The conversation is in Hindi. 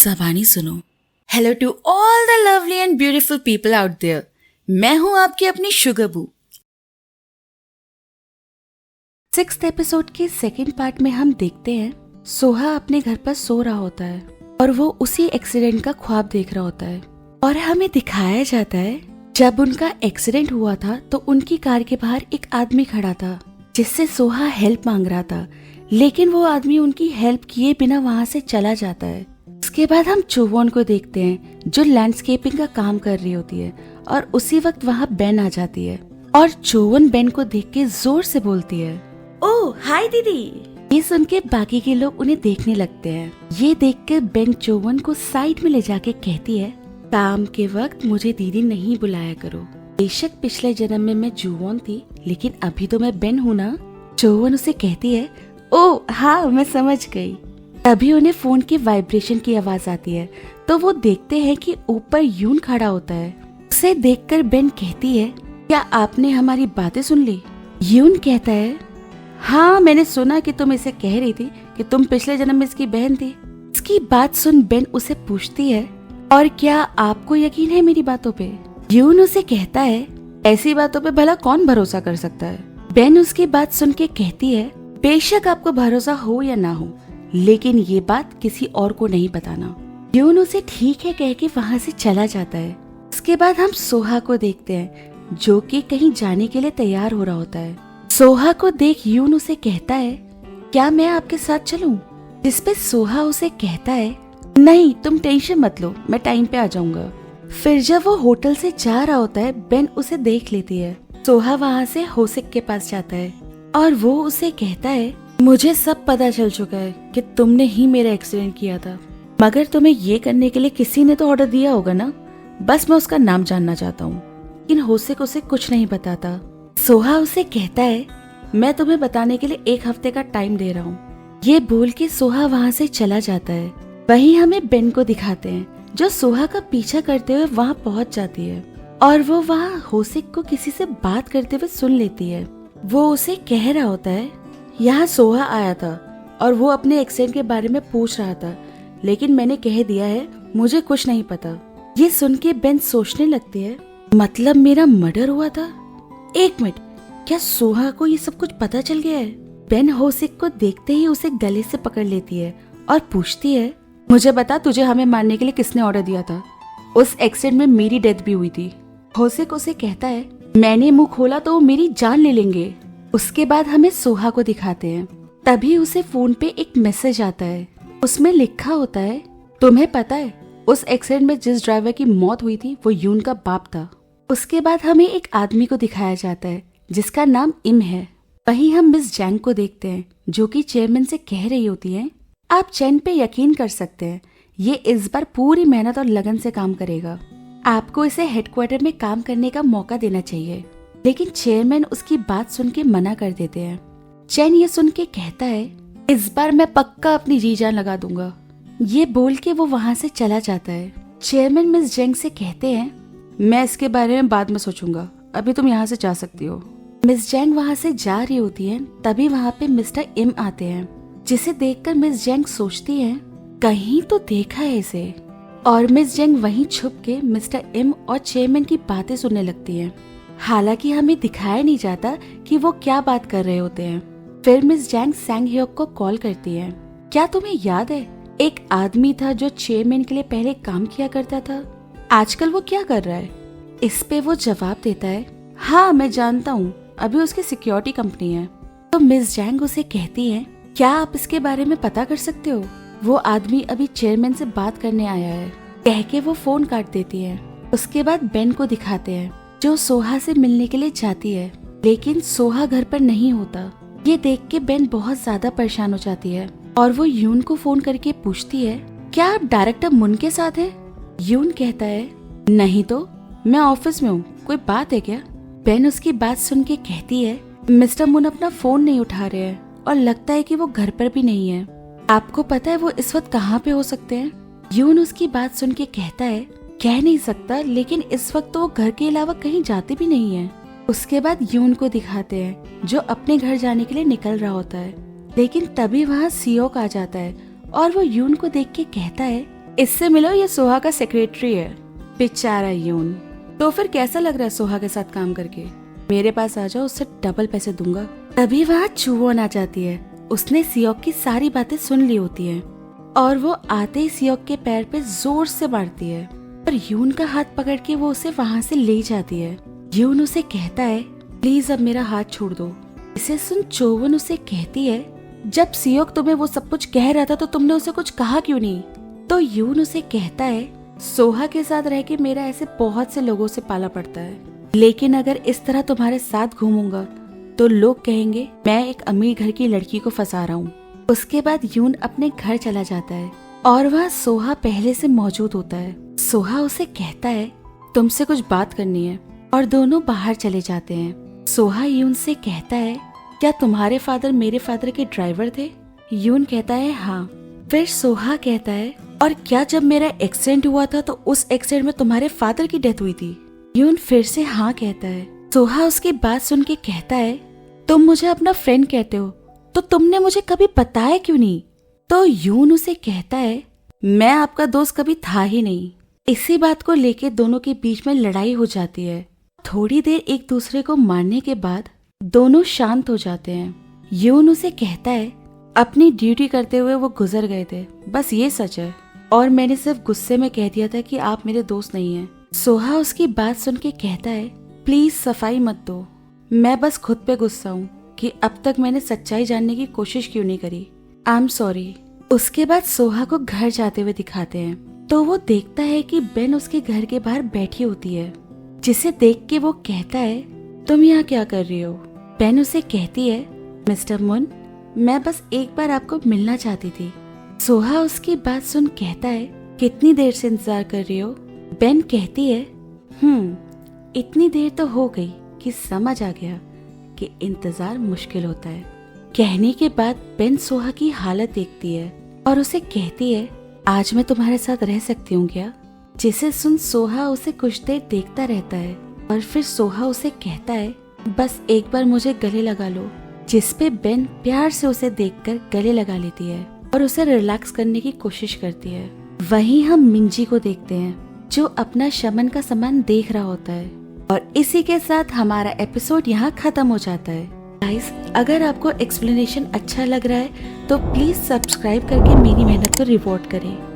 ज़बानी सुनो। Hello to all the lovely and beautiful people out there. मैं हूँ आपकी अपनी शुगरबू। 6th एपिसोड के सेकंड पार्ट में हम देखते हैं सोहा अपने घर पर सो रहा होता है और वो उसी एक्सीडेंट का ख्वाब देख रहा होता है और हमें दिखाया जाता है जब उनका एक्सीडेंट हुआ था तो उनकी कार के बाहर एक आदमी खड़ा था जिससे सोहा हेल्प मांग रहा था, लेकिन वो आदमी उनकी हेल्प किए बिना वहाँ से चला जाता है। उसके बाद हम चोवोन को देखते हैं जो लैंडस्केपिंग का काम कर रही होती है और उसी वक्त वहाँ बेन आ जाती है और चोवोन बेन को देख के जोर से बोलती है, ओह हाय दीदी। ये सुन के बाकी के लोग उन्हें देखने लगते हैं। ये देखकर बेन चोवोन को साइड में ले जाके कहती है, काम के वक्त मुझे दीदी नहीं बुलाया करो। बेशक पिछले जन्म में मैं जुवोन थी, लेकिन अभी तो मैं बेन हूँ ना। चोवोन उसे कहती है, ओह हाँ मैं समझ गई। तभी उन्हें फोन की वाइब्रेशन की आवाज आती है तो वो देखते हैं कि ऊपर यून खड़ा होता है। उसे देखकर बेन कहती है, क्या आपने हमारी बातें सुन ली? यून कहता है, हाँ मैंने सुना कि तुम इसे कह रही थी कि तुम पिछले जन्म में इसकी बहन थी। इसकी बात सुन बेन उसे पूछती है, और क्या आपको यकीन है मेरी बातों पे? यून उसे कहता है, ऐसी बातों पे भला कौन भरोसा कर सकता है? बेन उसकी बात सुन के कहती है, बेशक आपको भरोसा हो या ना हो, लेकिन ये बात किसी और को नहीं बताना। यून उसे ठीक है कह के वहाँ से चला जाता है। उसके बाद हम सोहा को देखते हैं जो कि कहीं जाने के लिए तैयार हो रहा होता है। सोहा को देख यून उसे कहता है, क्या मैं आपके साथ चलूं? जिसपे सोहा उसे कहता है, नहीं तुम टेंशन मत लो, मैं टाइम पे आ जाऊंगा। फिर जब वो होटल से जा रहा होता है बेन उसे देख लेती है। सोहा वहाँ से होसिक के पास जाता है और वो उसे कहता है, मुझे सब पता चल चुका है कि तुमने ही मेरा एक्सीडेंट किया था, मगर तुम्हें ये करने के लिए किसी ने तो ऑर्डर दिया होगा ना। बस मैं उसका नाम जानना चाहता हूँ। लेकिन होसिक उसे कुछ नहीं बताता। सोहा उसे कहता है, मैं तुम्हें बताने के लिए 1 हफ्ते का टाइम दे रहा हूँ। ये बोल के सोहा वहाँ से चला जाता है। वहीं हमें बेन को दिखाते हैं जो सोहा का पीछा करते हुए वहाँ पहुँच जाती है और वो वहाँ होसिक को किसी से बात करते हुए सुन लेती है। वो उसे कह रहा होता है, यहाँ सोहा आया था और वो अपने एक्सीडेंट के बारे में पूछ रहा था, लेकिन मैंने कह दिया है मुझे कुछ नहीं पता। ये सुन के बेन सोचने लगती है, मतलब मेरा मर्डर हुआ था? 1 मिनट, क्या सोहा को ये सब कुछ पता चल गया है? बेन होसिक को देखते ही उसे गले से पकड़ लेती है और पूछती है, मुझे बता तुझे हमें मारने के लिए किसने ऑर्डर दिया था? उस एक्सीडेंट में मेरी डेथ भी हुई थी। होसिक उसे कहता है, मैंने मुंह खोला तो वो मेरी जान ले लेंगे। उसके बाद हमें सोहा को दिखाते हैं। तभी उसे फोन पे एक मैसेज आता है। उसमें लिखा होता है, तुम्हें पता है उस एक्सीडेंट में जिस ड्राइवर की मौत हुई थी वो यून का बाप था। उसके बाद हमें एक आदमी को दिखाया जाता है जिसका नाम इम है। वहीं हम मिस जैंग को देखते हैं जो कि चेयरमैन से कह रही होती है, आप चैन पे यकीन कर सकते हैं, ये इस बार पूरी मेहनत और लगन से काम करेगा। आपको इसे हेडक्वार्टर में काम करने का मौका देना चाहिए। लेकिन चेयरमैन उसकी बात सुन के मना कर देते हैं। चैन ये सुन के कहता है, इस बार मैं पक्का अपनी जी जान लगा दूंगा। ये बोल के वो वहाँ से चला जाता है। चेयरमैन मिस जेंग से कहते हैं, मैं इसके बारे में बाद में सोचूंगा, अभी तुम यहाँ से जा सकती हो। मिस जेंग वहाँ से जा रही होती है। तभी वहाँ पे मिस्टर इम आते हैं, जिसे देखकर मिस जेंग सोचती है, कहीं तो देखा है इसे। और मिस जेंग वहीं छुप के मिस्टर इम और चेयरमैन की बातें सुनने लगती है। हालांकि हमें दिखाया नहीं जाता कि वो क्या बात कर रहे होते हैं। फिर मिस जैंग सैंग ह्योक को कॉल करती है। क्या तुम्हें याद है एक आदमी था जो चेयरमैन के लिए पहले काम किया करता था, आजकल वो क्या कर रहा है? इस पे वो जवाब देता है, हाँ मैं जानता हूँ, अभी उसकी सिक्योरिटी कंपनी है। तो मिस जैंग उसे कहती है, क्या आप इसके बारे में पता कर सकते हो? वो आदमी अभी चेयरमैन से बात करने आया है। कह के वो फोन काट देती है। उसके बाद बेन को दिखाते हैं जो सोहा से मिलने के लिए जाती है, लेकिन सोहा घर पर नहीं होता। ये देख के बेन बहुत ज्यादा परेशान हो जाती है और वो यून को फोन करके पूछती है, क्या आप डायरेक्टर मुन के साथ हैं? यून कहता है, नहीं तो मैं ऑफिस में हूँ, कोई बात है क्या? बेन उसकी बात सुन के कहती है, मिस्टर मुन अपना फोन नहीं उठा रहे हैं और लगता है कि वो घर पर भी नहीं है। आपको पता है वो इस वक्त कहाँ पे हो सकते हैं? यून उसकी बात सुन के कहता है, कह नहीं सकता, लेकिन इस वक्त तो वो घर के अलावा कहीं जाते भी नहीं है। उसके बाद यून को दिखाते हैं जो अपने घर जाने के लिए निकल रहा होता है, लेकिन तभी वहाँ सियोक आ जाता है और वो यून को देख के कहता है, इससे मिलो, ये सोहा का सेक्रेटरी है। बेचारा यून। तो फिर कैसा लग रहा है सोहा के साथ काम करके? मेरे पास आ जाओ, उससे डबल पैसे दूंगा। तभी वहाँ चुवोन आ जाती है। उसने सियोक की सारी बातें सुन ली होती है और वो आते ही सियोक के पैर पे जोर से मारती है और यून का हाथ पकड़ के वो उसे वहाँ से ले जाती है। यून उसे कहता है, प्लीज अब मेरा हाथ छोड़ दो। इसे सुन चोवन उसे कहती है, जब सियोक तुम्हें वो सब कुछ कह रहा था तो तुमने उसे कुछ कहा क्यों नहीं? तो यून उसे कहता है, सोहा के साथ रह के मेरा ऐसे बहुत से लोगों से पाला पड़ता है, लेकिन अगर इस तरह तुम्हारे साथ घूमूंगा तो लोग कहेंगे मैं एक अमीर घर की लड़की को फंसा रहा हूँ। उसके बाद यून अपने घर चला जाता है और वहाँ सोहा पहले से मौजूद होता है। सोहा उसे कहता है, तुमसे कुछ बात करनी है, और दोनों बाहर चले जाते हैं। सोहा यून से कहता है, क्या तुम्हारे फादर मेरे फादर के ड्राइवर थे? यून कहता है हाँ। फिर सोहा कहता है, और क्या जब मेरा एक्सीडेंट हुआ था तो उस एक्सीडेंट में तुम्हारे फादर की डेथ हुई थी? यून फिर से हाँ कहता है। सोहा उसकी बात सुन के कहता है, तुम मुझे अपना फ्रेंड कहते हो तो तुमने मुझे कभी बताया क्यों नहीं? तो यून उसे कहता है, मैं आपका दोस्त कभी था ही नहीं। इसी बात को लेके दोनों के बीच में लड़ाई हो जाती है। थोड़ी देर एक दूसरे को मारने के बाद दोनों शांत हो जाते हैं। यून उसे कहता है, अपनी ड्यूटी करते हुए वो गुजर गए थे, बस ये सच है, और मैंने सिर्फ गुस्से में कह दिया था कि आप मेरे दोस्त नहीं हैं। सोहा उसकी बात सुन के कहता है, प्लीज सफाई मत दो, मैं बस खुद पे गुस्सा हूँ कि अब तक मैंने सच्चाई जानने की कोशिश क्यों नहीं करी। I am sorry. उसके बाद सोहा को घर जाते हुए दिखाते हैं तो वो देखता है कि बेन उसके घर के बाहर बैठी होती है, जिसे देख के वो कहता है, तुम यहाँ क्या कर रही हो? बेन उसे कहती है, मिस्टर मुन, मैं बस एक बार आपको मिलना चाहती थी। सोहा उसकी बात सुन कहता है, कितनी देर से इंतजार कर रही हो? बेन कहती है, इतनी देर तो हो गई कि समझ आ गया कि इंतजार मुश्किल होता है। कहने के बाद बेन सोहा की हालत देखती है और उसे कहती है, आज मैं तुम्हारे साथ रह सकती हूँ क्या? जिसे सुन सोहा उसे कुछ देर देखता रहता है और फिर सोहा उसे कहता है, बस एक बार मुझे गले लगा लो। जिसपे बेन प्यार से उसे देखकर गले लगा लेती है और उसे रिलैक्स करने की कोशिश करती है। वहीं हम मिंजी को देखते हैं जो अपना शमन का सामान देख रहा होता है। और इसी के साथ हमारा एपिसोड यहाँ खत्म हो जाता है। गाइस, अगर आपको एक्सप्लेनेशन अच्छा लग रहा है तो प्लीज सब्सक्राइब करके मेरी मेहनत को रिवॉर्ड करें।